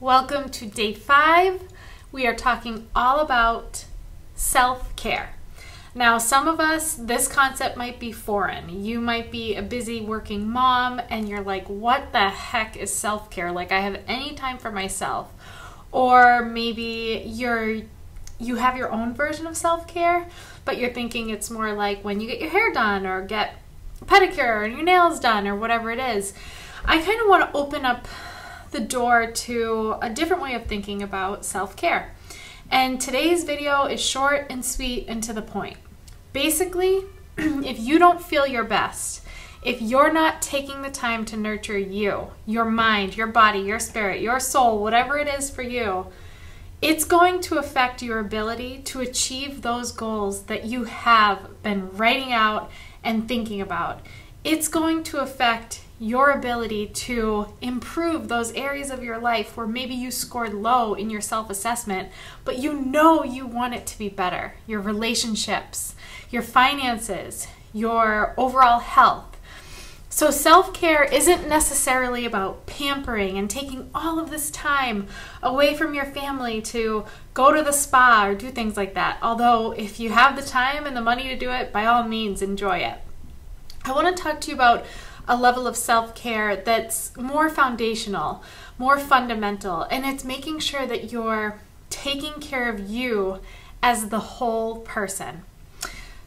Welcome to day 5. We are talking all about self-care. Now, some of us, this concept might be foreign. You might be a busy working mom and you're like, what the heck is self-care? Like, I have any time for myself. Or maybe you have your own version of self-care, but you're thinking it's more like when you get your hair done or get a pedicure or your nails done or whatever it is. I kind of want to open up the door to a different way of thinking about self-care. And today's video is short and sweet and to the point. Basically, if you don't feel your best, if you're not taking the time to nurture you, your mind, your body, your spirit, your soul, whatever it is for you, it's going to affect your ability to achieve those goals that you have been writing out and thinking about. It's going to affect your ability to improve those areas of your life where maybe you scored low in your self-assessment, but you know you want it to be better. Your relationships, your finances, your overall health. So self-care isn't necessarily about pampering and taking all of this time away from your family to go to the spa or do things like that. Although if you have the time and the money to do it, by all means, enjoy it. I want to talk to you about a level of self-care that's more foundational, more fundamental, and it's making sure that you're taking care of you as the whole person.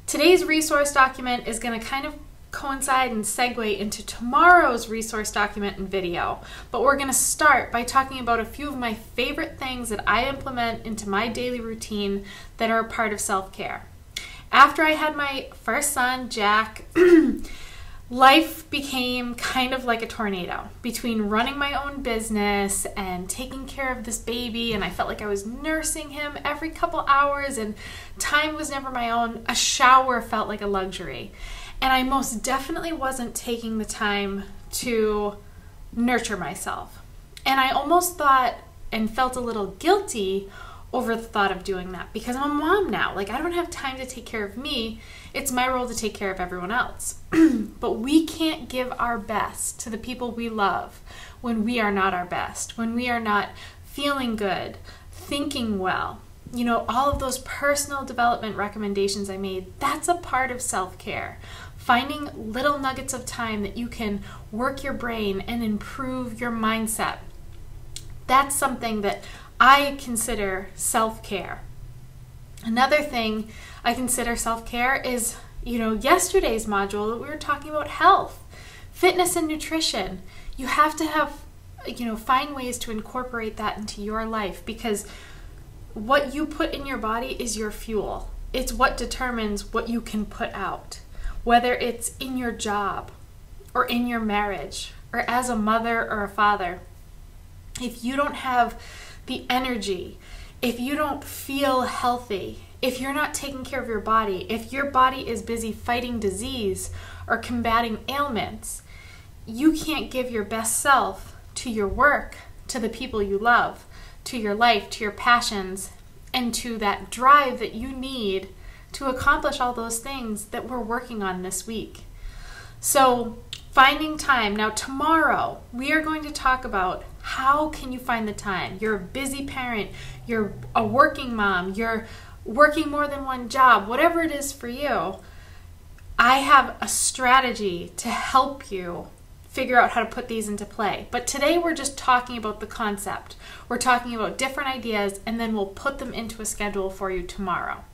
Today's resource document is going to kind of coincide and segue into tomorrow's resource document and video, but we're going to start by talking about a few of my favorite things that I implement into my daily routine that are a part of self-care. After I had my first son, Jack, life became kind of like a tornado between running my own business and taking care of this baby, and I felt like I was nursing him every couple hours and time was never my own. A shower felt like a luxury, and I most definitely wasn't taking the time to nurture myself. And I almost thought and felt a little guilty over the thought of doing that because I'm a mom now. Like, I don't have time to take care of me. It's my role to take care of everyone else. But we can't give our best to the people we love when we are not our best, when we are not feeling good, thinking well. You know, all of those personal development recommendations I made, that's a part of self-care. Finding little nuggets of time that you can work your brain and improve your mindset. That's something that I consider self-care. Another thing I consider self-care is, yesterday's module that we were talking about health, fitness and nutrition. You have to have, find ways to incorporate that into your life because what you put in your body is your fuel. It's what determines what you can put out, whether it's in your job or in your marriage or as a mother or a father. If you don't have the energy, if you don't feel healthy, if you're not taking care of your body, if your body is busy fighting disease or combating ailments, you can't give your best self to your work, to the people you love, to your life, to your passions, and to that drive that you need to accomplish all those things that we're working on this week. So finding time. Now tomorrow we are going to talk about how can you find the time. You're a busy parent, you're a working mom, you're working more than one job, whatever it is for you. I have a strategy to help you figure out how to put these into play. But today we're just talking about the concept. We're talking about different ideas and then we'll put them into a schedule for you tomorrow.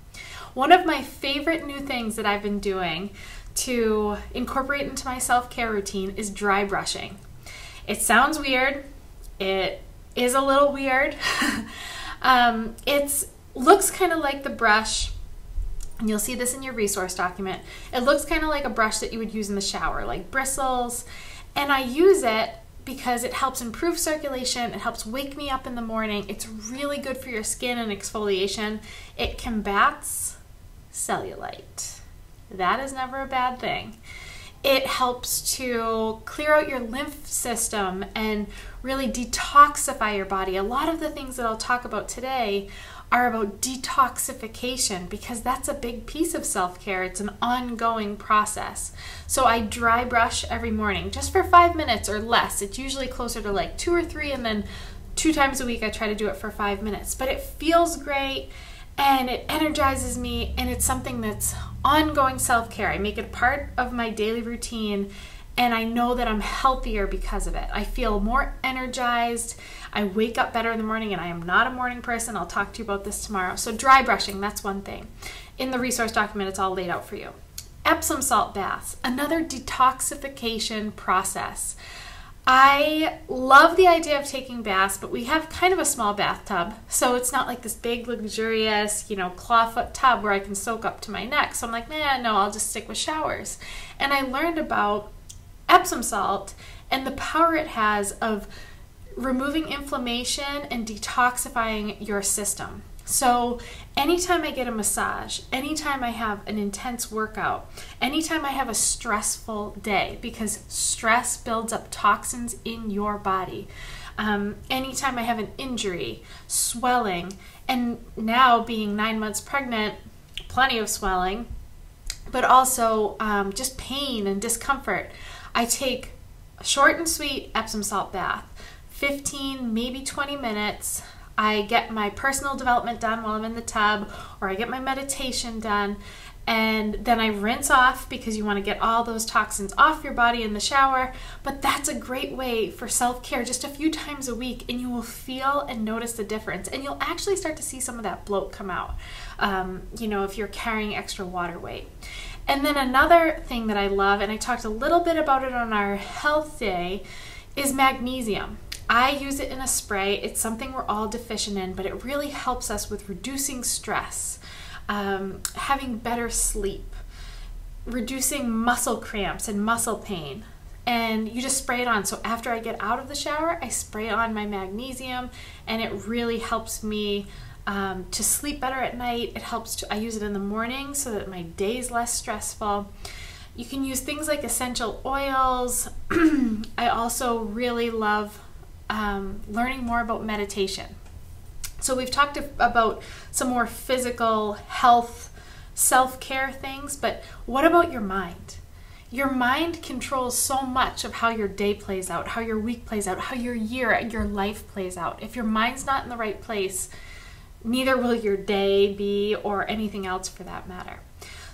One of my favorite new things that I've been doing to incorporate into my self-care routine is dry brushing. It sounds weird. It is a little weird. It looks kind of like the brush, and you'll see this in your resource document. It looks kind of like a brush that you would use in the shower, like bristles. And I use it because it helps improve circulation. It helps wake me up in the morning. It's really good for your skin and exfoliation. It combats cellulite. That is never a bad thing. It helps to clear out your lymph system and really detoxify your body. A lot of the things that I'll talk about today are about detoxification because that's a big piece of self-care. It's an ongoing process. So I dry brush every morning just for 5 minutes or less. It's usually closer to like 2 or 3 and then 2 times a week I try to do it for 5 minutes, but it feels great and it energizes me, and it's something that's ongoing self-care. I make it part of my daily routine, and I know that I'm healthier because of it. I feel more energized. I wake up better in the morning, and I am not a morning person. I'll talk to you about this tomorrow. So dry brushing, that's one thing. In the resource document, it's all laid out for you. Epsom salt baths, another detoxification process. I love the idea of taking baths, but we have kind of a small bathtub, so it's not like this big, luxurious, clawfoot tub where I can soak up to my neck. So I'm like, no, I'll just stick with showers. And I learned about Epsom salt and the power it has of removing inflammation and detoxifying your system. So anytime I get a massage, anytime I have an intense workout, anytime I have a stressful day, because stress builds up toxins in your body, anytime I have an injury, swelling, and now being 9 months pregnant, plenty of swelling, but also just pain and discomfort, I take a short and sweet Epsom salt bath, 15, maybe 20 minutes. I get my personal development done while I'm in the tub, or I get my meditation done, and then I rinse off because you want to get all those toxins off your body in the shower. But that's a great way for self-care, just a few times a week, and you will feel and notice the difference, and you'll actually start to see some of that bloat come out, if you're carrying extra water weight. And then another thing that I love, and I talked a little bit about it on our health day, is magnesium. I use it in a spray. It's something we're all deficient in, but it really helps us with reducing stress, having better sleep, reducing muscle cramps and muscle pain. And you just spray it on. So after I get out of the shower, I spray on my magnesium, and it really helps me to sleep better at night. I use it in the morning so that my day is less stressful. You can use things like essential oils. I also really love learning more about meditation. So we've talked about some more physical health, self-care things, but what about your mind? Your mind controls so much of how your day plays out, how your week plays out, how your year, your life plays out. If your mind's not in the right place, neither will your day be, or anything else for that matter.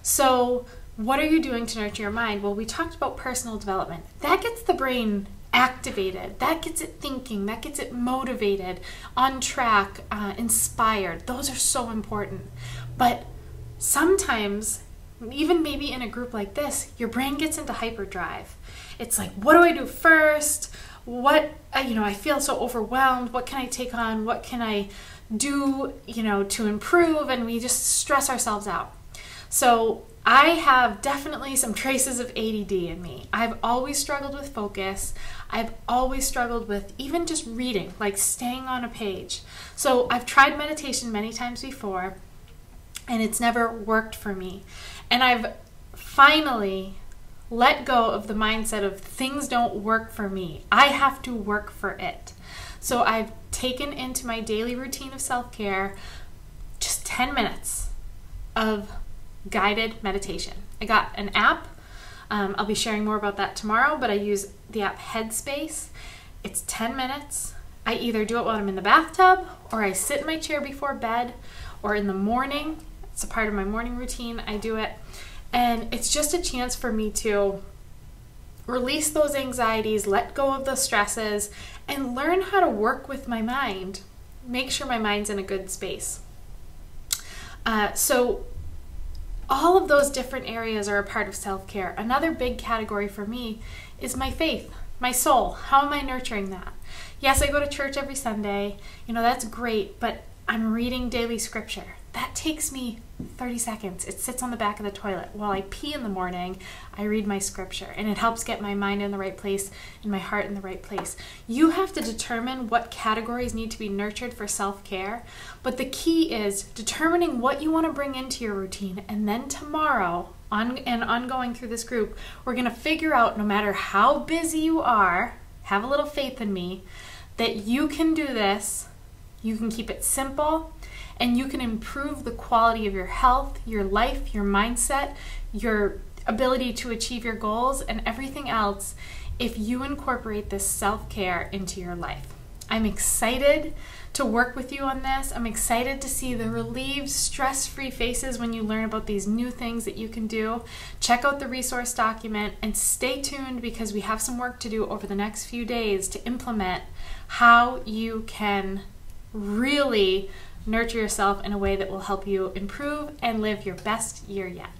So what are you doing to nurture your mind? Well, we talked about personal development. That gets the brain activated, that gets it thinking, that gets it motivated, on track, inspired. Those are so important. But sometimes, even maybe in a group like this, your brain gets into hyperdrive. It's like, what do I do first? I feel so overwhelmed. What can I take on? What can I do, to improve? And we just stress ourselves out. So I have definitely some traces of ADD in me. I've always struggled with focus. I've always struggled with even just reading, like staying on a page. So I've tried meditation many times before, and it's never worked for me. And I've finally let go of the mindset of things don't work for me. I have to work for it. So I've taken into my daily routine of self-care just 10 minutes of guided meditation. I got an app. I'll be sharing more about that tomorrow, but I use the app Headspace. It's 10 minutes. I either do it while I'm in the bathtub, or I sit in my chair before bed, or in the morning. It's a part of my morning routine. I do it. And it's just a chance for me to release those anxieties, let go of the stresses, and learn how to work with my mind. Make sure my mind's in a good space. So all of those different areas are a part of self-care. Another big category for me is my faith, my soul. How am I nurturing that? Yes, I go to church every Sunday. That's great, but I'm reading daily scripture. That takes me 30 seconds. It sits on the back of the toilet. While I pee in the morning, I read my scripture, and it helps get my mind in the right place and my heart in the right place. You have to determine what categories need to be nurtured for self-care, but the key is determining what you want to bring into your routine, and then tomorrow, and ongoing through this group, we're going to figure out, no matter how busy you are, have a little faith in me, that you can do this, you can keep it simple, and you can improve the quality of your health, your life, your mindset, your ability to achieve your goals, and everything else if you incorporate this self-care into your life. I'm excited to work with you on this. I'm excited to see the relieved, stress-free faces when you learn about these new things that you can do. Check out the resource document and stay tuned, because we have some work to do over the next few days to implement how you can really nurture yourself in a way that will help you improve and live your best year yet.